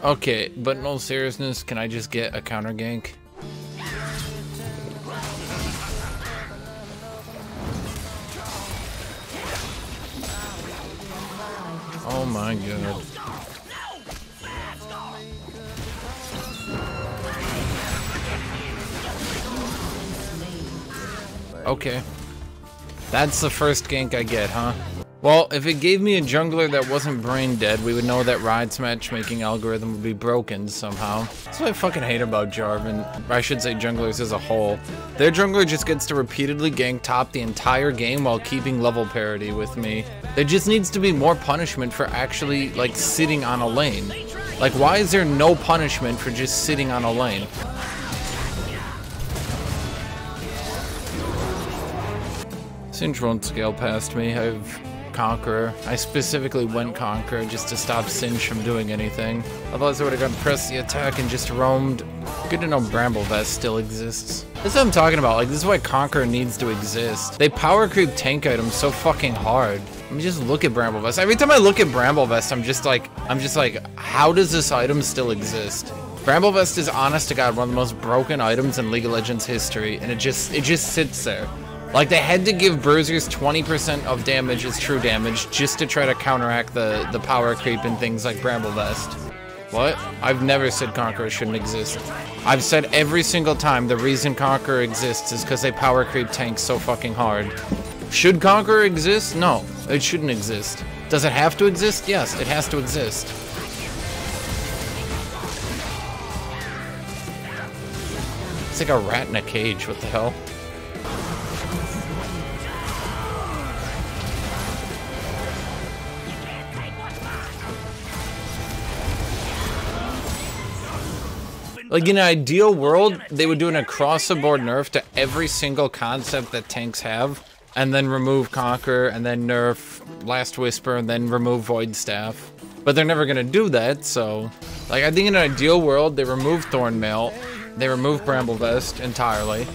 Okay, but in all seriousness, can I just get a counter gank? Oh my god. Okay. That's the first gank I get, huh? Well, if it gave me a jungler that wasn't brain dead, we would know that Riot's matchmaking algorithm would be broken somehow. That's what I fucking hate about Jarvan, or I should say junglers as a whole. Their jungler just gets to repeatedly gank top the entire game while keeping level parity with me. There just needs to be more punishment for actually, like, sitting on a lane. Like, why is there no punishment for just sitting on a lane? Singe won't scale past me. I have Conqueror. I specifically went Conqueror just to stop Singe from doing anything. Otherwise I would have gone press the attack and just roamed. Good to know Bramble Vest still exists. This is what I'm talking about. Like, this is why Conqueror needs to exist. They power creep tank items so fucking hard. Let me just look at Bramble Vest. Every time I look at Bramble Vest, I'm just like, how does this item still exist? Bramble Vest is, honest to God, one of the most broken items in League of Legends history, and it just sits there. Like, they had to give Bruisers 20% of damage as true damage just to try to counteract the power creep and things like Bramble Vest. What? I've never said Conqueror shouldn't exist. I've said every single time the reason Conqueror exists is because they power creep tanks so fucking hard. Should Conqueror exist? No, it shouldn't exist. Does it have to exist? Yes, it has to exist. It's like a rat in a cage, what the hell? Like, in an ideal world, they would do an across-the-board nerf to every single concept that tanks have, and then remove Conqueror, and then nerf Last Whisper, and then remove Void Staff. But they're never gonna do that, so... Like, I think in an ideal world, they remove Thornmail, they remove Bramble Vest entirely.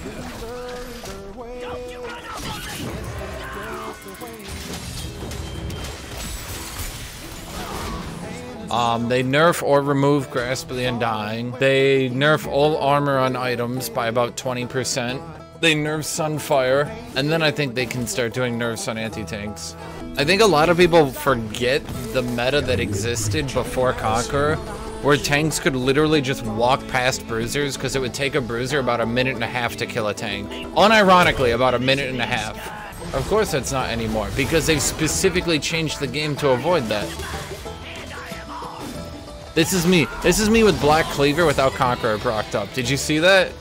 They nerf or remove Grasp of the Undying. They nerf all armor on items by about 20%. They nerf Sunfire, and then I think they can start doing nerfs on anti-tanks. I think a lot of people forget the meta that existed before Conqueror, where tanks could literally just walk past bruisers because it would take a bruiser about 1.5 minutes to kill a tank. Unironically, about 1.5 minutes. Of course that's not anymore, because they've specifically changed the game to avoid that. This is me. This is me with Black Cleaver without Conqueror procced up. Did you see that?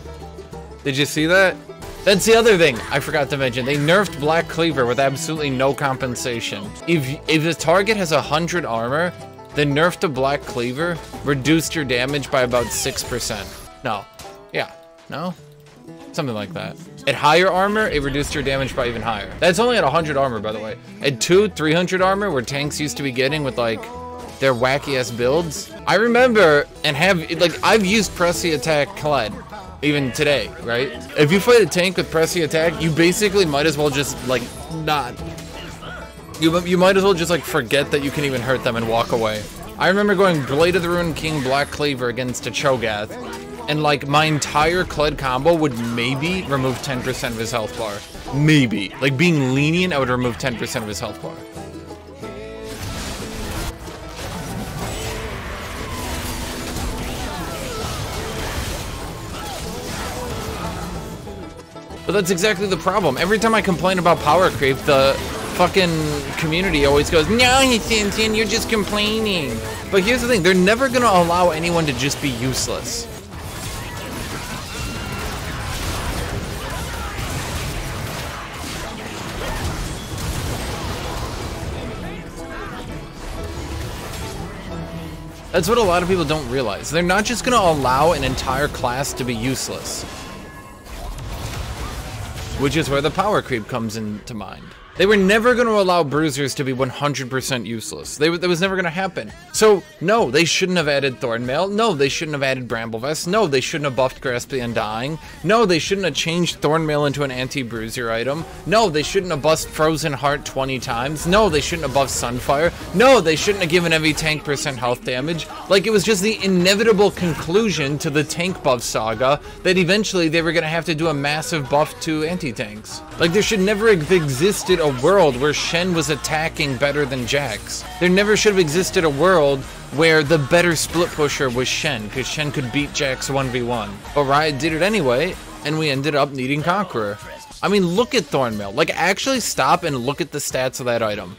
Did you see that? That's the other thing I forgot to mention. They nerfed Black Cleaver with absolutely no compensation. If the target has 100 armor, the nerf to Black Cleaver reduced your damage by about 6%. No. Yeah. No? Something like that. At higher armor, it reduced your damage by even higher. That's only at 100 armor, by the way. At 200-300 armor, where tanks used to be getting with, like, their wacky-ass builds. I remember, and I've used Press the Attack Kled, even today, right? If you fight a tank with Press the Attack, you basically might as well just, like, not. You might as well just, like, forget that you can even hurt them and walk away. I remember going Blade of the Ruined King Black Cleaver against a Cho'Gath, and, like, my entire Kled combo would maybe remove 10% of his health bar. Maybe. Like, being lenient, I would remove 10% of his health bar. But that's exactly the problem. Every time I complain about power creep, the fucking community always goes, "No, Hashinshin, you're just complaining." But here's the thing, they're never gonna allow anyone to just be useless. That's what a lot of people don't realize. They're not just gonna allow an entire class to be useless. Which is where the power creep comes into mind. They were never going to allow bruisers to be 100% useless. That was never going to happen. So, no, they shouldn't have added Thornmail. No, they shouldn't have added Bramblevest. No, they shouldn't have buffed Grasp the Undying. No, they shouldn't have changed Thornmail into an anti-bruiser item. No, they shouldn't have buffed Frozen Heart 20 times. No, they shouldn't have buffed Sunfire. No, they shouldn't have given every tank % health damage. Like, it was just the inevitable conclusion to the tank buff saga that eventually they were going to have to do a massive buff to anti-tanks. Like, there should never have existed a world where Shen was attacking better than Jax. There never should have existed a world where the better split pusher was Shen, because Shen could beat Jax 1v1. But Riot did it anyway, and we ended up needing Conqueror. I mean, look at Thornmail. Like, actually stop and look at the stats of that item.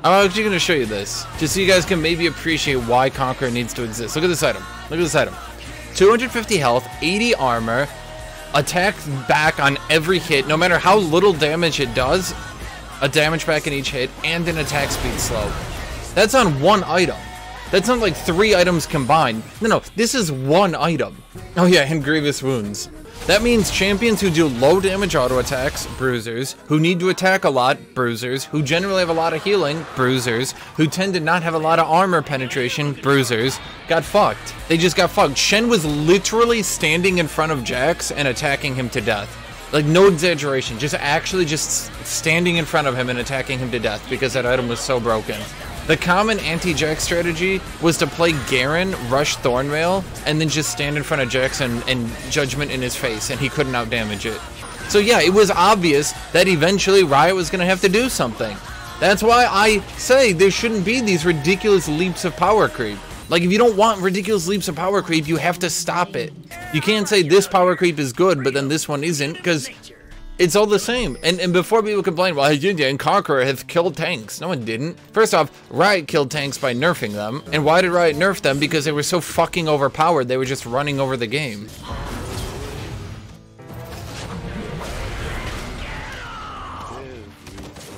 I'm actually going to show you this, just so you guys can maybe appreciate why Conqueror needs to exist. Look at this item. Look at this item. 250 health, 80 armor, attacks back on every hit, no matter how little damage it does, a damage back in each hit, and an attack speed slow. That's on one item. That's not like 3 items combined. No, this is one item. Oh yeah, and grievous wounds. That means champions who do low damage auto attacks, bruisers, who need to attack a lot, bruisers, who generally have a lot of healing, bruisers, who tend to not have a lot of armor penetration, bruisers, got fucked. They just got fucked. Shen was literally standing in front of Jax and attacking him to death. Like, no exaggeration, just standing in front of him and attacking him to death because that item was so broken. The common anti-Jax strategy was to play Garen, rush Thornmail, and then just stand in front of Jax and Judgment in his face, and he couldn't outdamage it. So yeah, it was obvious that eventually Riot was going to have to do something. That's why I say there shouldn't be these ridiculous leaps of power creep. Like, if you don't want ridiculous leaps of power creep, you have to stop it. You can't say this power creep is good, but then this one isn't, because it's all the same. And before people complain, well, Hashinshin and Conqueror have killed tanks. No, it didn't. First off, Riot killed tanks by nerfing them. And why did Riot nerf them? Because they were so fucking overpowered, they were just running over the game.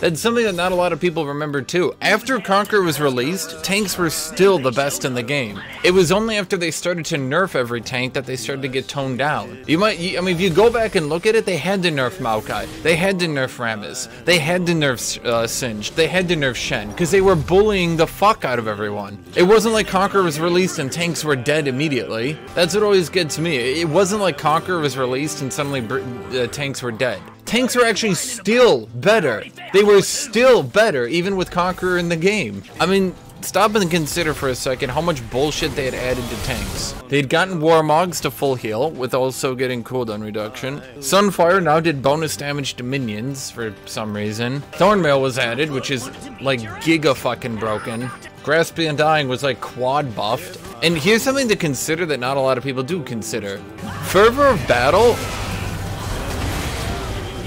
That's something that not a lot of people remember too. After Conqueror was released, tanks were still the best in the game. It was only after they started to nerf every tank that they started to get toned down. I mean, if you go back and look at it, they had to nerf Maokai, they had to nerf Rammus, they had to nerf Singed, they had to nerf Shen, because they were bullying the fuck out of everyone. It wasn't like Conqueror was released and tanks were dead immediately. That's what always gets me. It wasn't like Conqueror was released and suddenly tanks were dead. Tanks were actually still better. They were still better, even with Conqueror in the game. I mean, stop and consider for a second how much bullshit they had added to tanks. They had gotten Warmogs to full heal, with also getting cooldown reduction. Sunfire now did bonus damage to minions, for some reason. Thornmail was added, which is, like, giga fucking broken. Grasp the Undying was, like, quad buffed. And here's something to consider that not a lot of people do consider. Fervor of Battle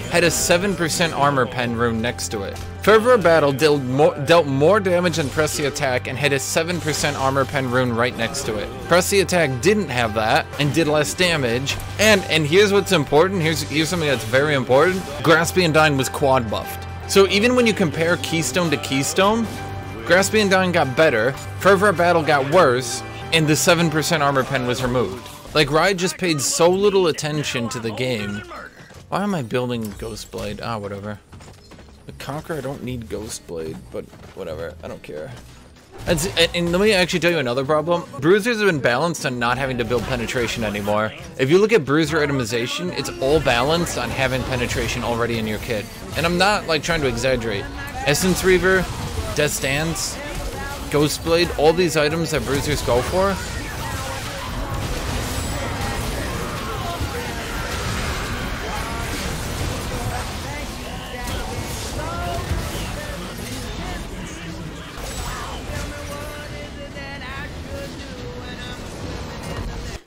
had a 7% armor pen rune next to it. Fervor of Battle dealt more damage than Press the Attack and had a 7% armor pen rune right next to it. Press the Attack didn't have that and did less damage. And here's what's important. Here's something that's very important. Grasp the Undying was quad buffed. So even when you compare Keystone to Keystone, Grasp the Undying got better, Fervor of Battle got worse, and the 7% armor pen was removed. Like, Riot just paid so little attention to the game. Why am I building Ghostblade? Ah, whatever. The Conqueror, I don't need Ghostblade, but whatever. I don't care. And let me actually tell you another problem. Bruisers have been balanced on not having to build penetration anymore. If you look at bruiser itemization, it's all balanced on having penetration already in your kit. And I'm not, like, trying to exaggerate. Essence Reaver, Death Dance, Ghostblade, all these items that bruisers go for,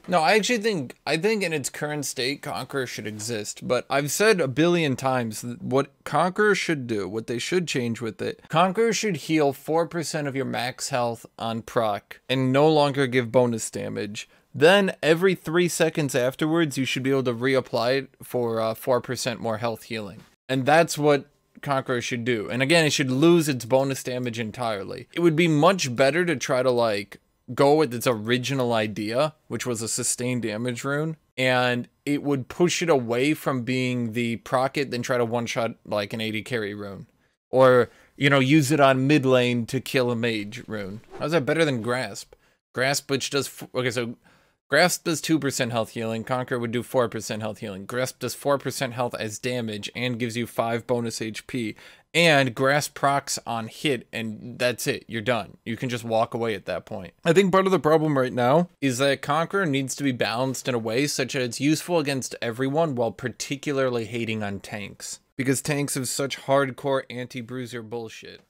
no, I think in its current state, Conqueror should exist. But I've said a billion times what Conqueror should do, what they should change with it. Conqueror should heal 4% of your max health on proc and no longer give bonus damage. Then every 3 seconds afterwards, you should be able to reapply it for 4% more health healing. And that's what Conqueror should do. And again, it should lose its bonus damage entirely. It would be much better to try to like go with its original idea, which was a sustained damage rune, and it would push it away from being the proc it, then try to one-shot like an 80 carry rune. Or, you know, use it on mid lane to kill a mage rune. How's that better than Grasp? Grasp, which does... Okay, so Grasp does 2% health healing. Conqueror would do 4% health healing. Grasp does 4% health as damage and gives you 5 bonus HP. And Grasp procs on hit, and that's it. You're done. You can just walk away at that point. I think part of the problem right now is that Conqueror needs to be balanced in a way such that it's useful against everyone while particularly hating on tanks. Because tanks have such hardcore anti-bruiser bullshit.